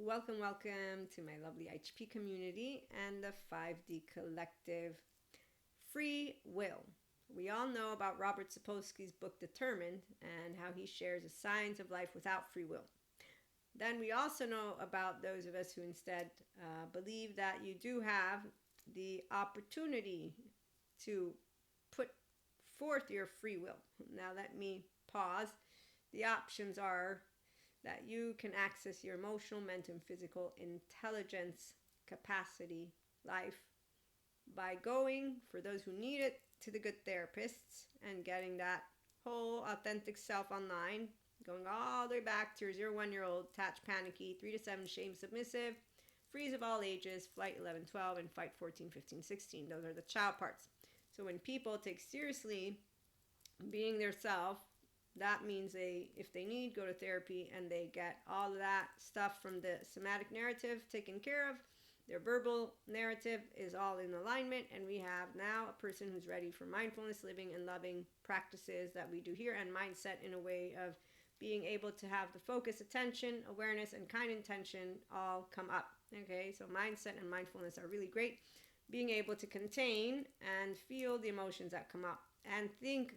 Welcome, welcome to my lovely HP community and the 5D collective Free Will. We all know about Robert Sapolsky's book Determined and how he shares the science of life without free will. Then we also know about those of us who instead believe that you do have the opportunity to put forth your free will. Now, let me pause. The options are that you can access your emotional, mental, and physical intelligence, capacity, life by going, for those who need it, to the good therapists and getting that whole authentic self online, going all the way back to your 0 1 year old, attached, panicky, 3 to 7, shame, submissive, freeze of all ages, flight 11 12, and fight 14 15 16. Those are the child parts. So when people take seriously being their self, that means if they need, go to therapy and they get all of that stuff from the somatic narrative taken care of. Their verbal narrative is all in alignment, and we have now a person who's ready for mindfulness, living, and loving practices that we do here, and mindset in a way of being able to have the focus, attention, awareness, and kind intention all come up. Okay, so mindset and mindfulness are really great. Being able to contain and feel the emotions that come up and think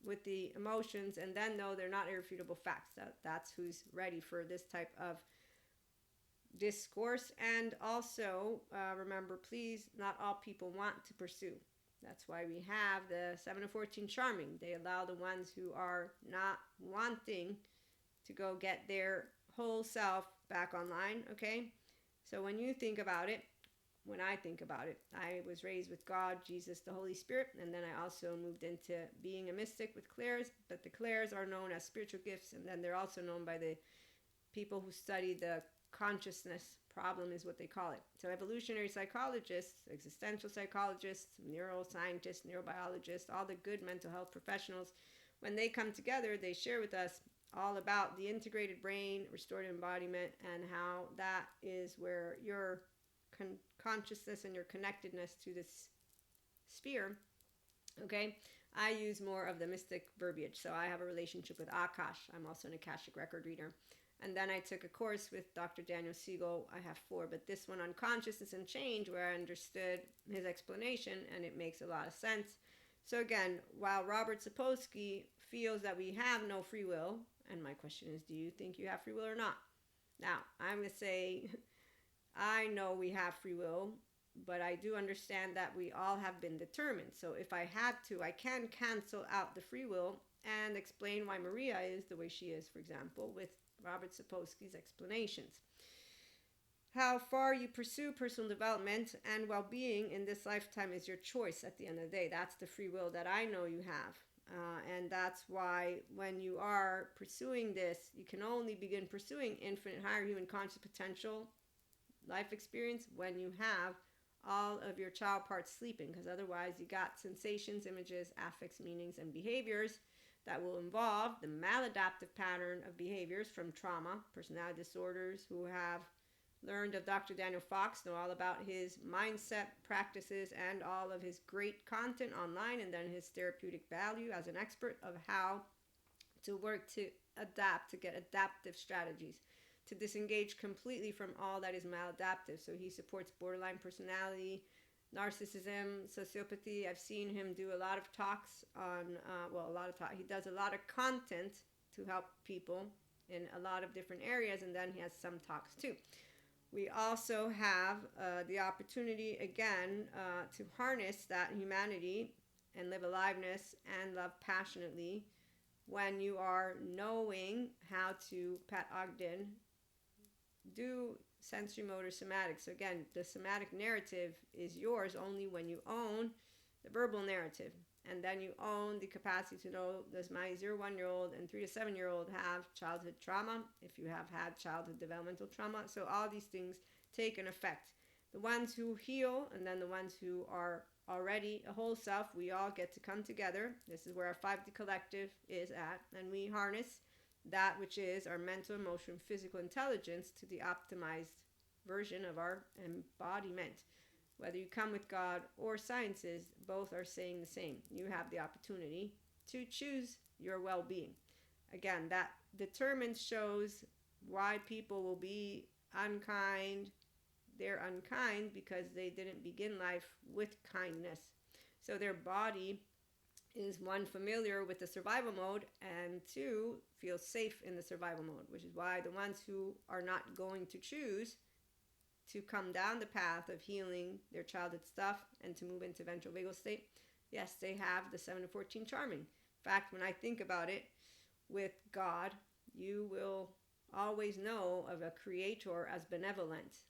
with the emotions and then know they're not irrefutable facts. That's who's ready for this type of discourse. And also remember, please, not all people want to pursue. That's why we have the 7 to 14 charming. They allow the ones who are not wanting to go get their whole self back online. Okay, so when you think about it, when I think about it, I was raised with God, Jesus, the Holy Spirit, and then I also moved into being a mystic with clairs. But the clairs are known as spiritual gifts, and then they're also known by the people who study the consciousness problem, is what they call it. So evolutionary psychologists, existential psychologists, neuroscientists, neurobiologists, all the good mental health professionals, when they come together, they share with us all about the integrated brain, restorative embodiment, and how that is where your consciousness and your connectedness to this sphere. Okay, I use more of the mystic verbiage. So I have a relationship with Akash. I'm also an Akashic record reader. And then I took a course with Dr. Daniel Siegel. I have 4, but this one on consciousness and change, where I understood his explanation, and it makes a lot of sense. So again, while Robert Sapolsky feels that we have no free will, and my question is, do you think you have free will or not? Now, I'm going to say, I know we have free will, but I do understand that we all have been determined. So if I had to, I can cancel out the free will and explain why Maria is the way she is, for example, with Robert Sapolsky's explanations. How far you pursue personal development and well-being in this lifetime is your choice at the end of the day. That's the free will that I know you have. And that's why when you are pursuing this, you can only begin pursuing infinite higher human conscious potential life experience when you have all of your child parts sleeping, because otherwise you got sensations, images, affects, meanings, and behaviors that will involve the maladaptive pattern of behaviors from trauma, personality disorders. Who have learned of Dr. Daniel Fox know all about his mindset practices and all of his great content online, and then his therapeutic value as an expert of how to work to adapt, to get adaptive strategies, to disengage completely from all that is maladaptive. So he supports borderline personality, narcissism, sociopathy. I've seen him do a lot of talks on, he does a lot of content to help people in a lot of different areas, and then he has some talks too. We also have the opportunity, again, to harness that humanity and live aliveness and love passionately when you are knowing how to, Pat Ogden, do sensory motor somatic. So again, the somatic narrative is yours only when you own the verbal narrative, and then you own the capacity to know, does my 0 1 year old and 3 to 7 year old have childhood trauma, if you have had childhood developmental trauma. So all these things take an effect. The ones who heal, and then the ones who are already a whole self, we all get to come together. This is where our 5D collective is at, and we harness that which is our mental, emotional, physical intelligence to the optimized version of our embodiment. Whether you come with God or sciences, both are saying the same. You have the opportunity to choose your well-being. Again, that determines, shows why people will be unkind, they're unkind because they didn't begin life with kindness. So their body is, one, familiar with the survival mode, and two, feels safe in the survival mode, which is why the ones who are not going to choose to come down the path of healing their childhood stuff and to move into ventral vagal state, yes, they have the 7 to 14 charming. In fact, when I think about it, with God, you will always know of a creator as benevolent.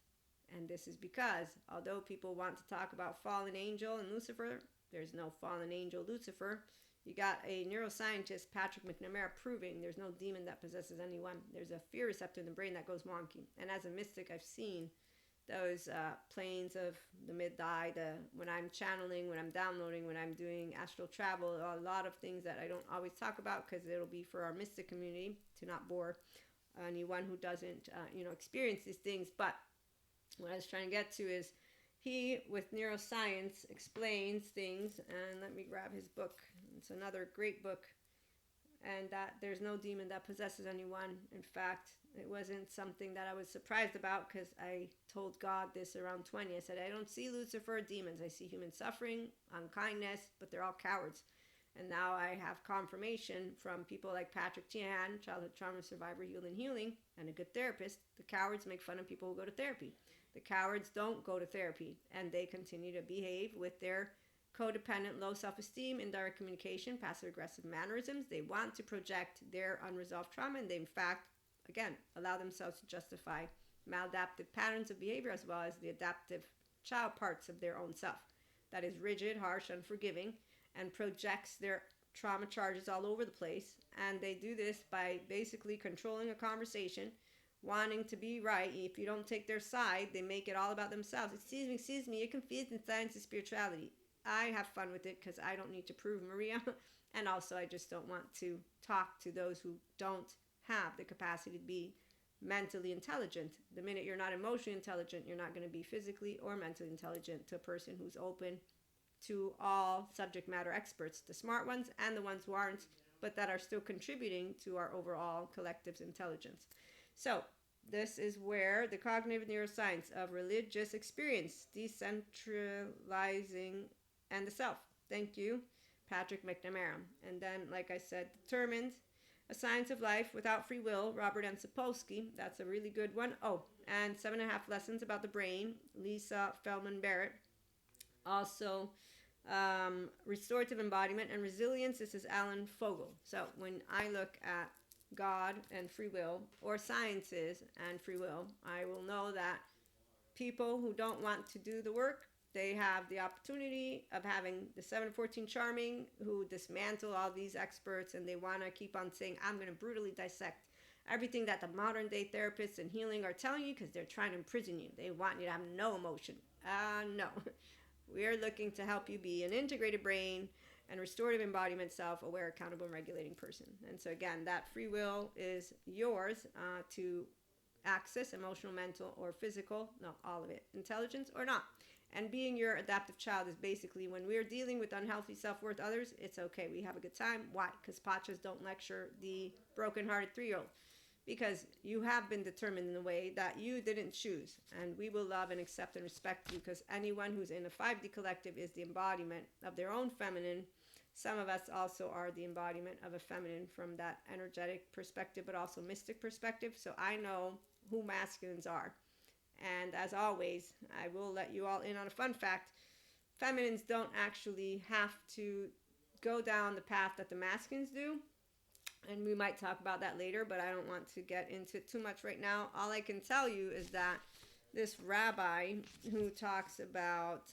And this is because, although people want to talk about fallen angel and Lucifer, there's no fallen angel Lucifer. You got a neuroscientist, Patrick McNamara, proving there's no demon that possesses anyone. There's a fear receptor in the brain that goes wonky. And as a mystic, I've seen those planes of the mid-eye, when I'm channeling, when I'm downloading, when I'm doing astral travel, a lot of things that I don't always talk about because it'll be for our mystic community to not bore anyone who doesn't, experience these things. But what I was trying to get to is he, with neuroscience, explains things, and let me grab his book. It's another great book, and that there's no demon that possesses anyone. In fact, it wasn't something that I was surprised about because I told God this around 20. I said, I don't see Lucifer demons. I see human suffering, unkindness, but they're all cowards. And now I have confirmation from people like Patrick Tian, childhood trauma survivor, healing, and a good therapist. The cowards make fun of people who go to therapy. The cowards don't go to therapy, and they continue to behave with their codependent, low self-esteem, indirect communication, passive-aggressive mannerisms. They want to project their unresolved trauma, and they, in fact, again, allow themselves to justify maladaptive patterns of behavior as well as the adaptive child parts of their own self. That is rigid, harsh, unforgiving, and projects their trauma charges all over the place. And they do this by basically controlling a conversation, wanting to be right. If you don't take their side, they make it all about themselves. Excuse me, you're confused in science and spirituality. I have fun with it because I don't need to prove Maria. And also, I just don't want to talk to those who don't have the capacity to be mentally intelligent. The minute you're not emotionally intelligent, you're not going to be physically or mentally intelligent to a person who's open to all subject matter experts, the smart ones and the ones who aren't, but that are still contributing to our overall collective's intelligence. So this is where the cognitive neuroscience of religious experience, decentralizing, and the self. Thank you, Patrick McNamara. And then, like I said, determined, a science of life without free will, Robert M. Sapolsky. That's a really good one. Oh, and 7.5 lessons about the brain, Lisa Feldman Barrett. Also, restorative embodiment and resilience. This is Alan Fogel. So when I look at God and free will, or sciences and free will, I will know that people who don't want to do the work, they have the opportunity of having the 7-14 charming who dismantle all these experts, and they want to keep on saying, I'm going to brutally dissect everything that the modern day therapists and healing are telling you because they're trying to imprison you. They want you to have no emotion. No. We are looking to help you be an integrated brain and restorative embodiment, self-aware, accountable, and regulating person. And so again, that free will is yours to access emotional, mental, or physical, no, all of it, intelligence or not. And being your adaptive child is basically when we're dealing with unhealthy self-worth others, it's okay. We have a good time. Why? Because Pachas don't lecture the broken-hearted 3-year-old. Because you have been determined in a way that you didn't choose. And we will love and accept and respect you because anyone who's in a 5D collective is the embodiment of their own feminine. Some of us also are the embodiment of a feminine from that energetic perspective, but also mystic perspective. So I know who masculines are. And as always, I will let you all in on a fun fact. Feminines don't actually have to go down the path that the masculines do. And we might talk about that later, but I don't want to get into it too much right now. All I can tell you is that this rabbi who talks about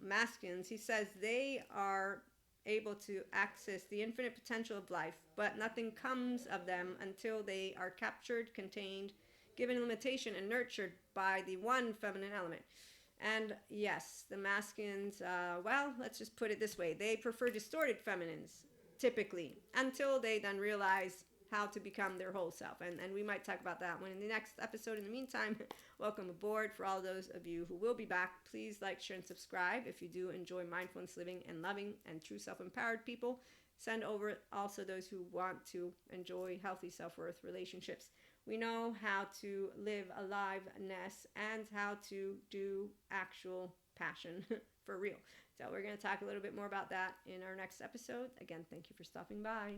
masculines, he says they are able to access the infinite potential of life, but nothing comes of them until they are captured, contained, given limitation, and nurtured by the one feminine element. And yes, the masculines, well, let's just put it this way. They prefer distorted feminines, typically, until they then realize how to become their whole self. And we might talk about that one in the next episode. In the meantime, welcome aboard. For all those of you who will be back, please like, share, and subscribe. If you do enjoy mindfulness living and loving and true self-empowered people, send over also those who want to enjoy healthy self-worth relationships. we know how to live aliveness and how to do actual passion for real. So we're going to talk a little bit more about that in our next episode. Again, thank you for stopping by.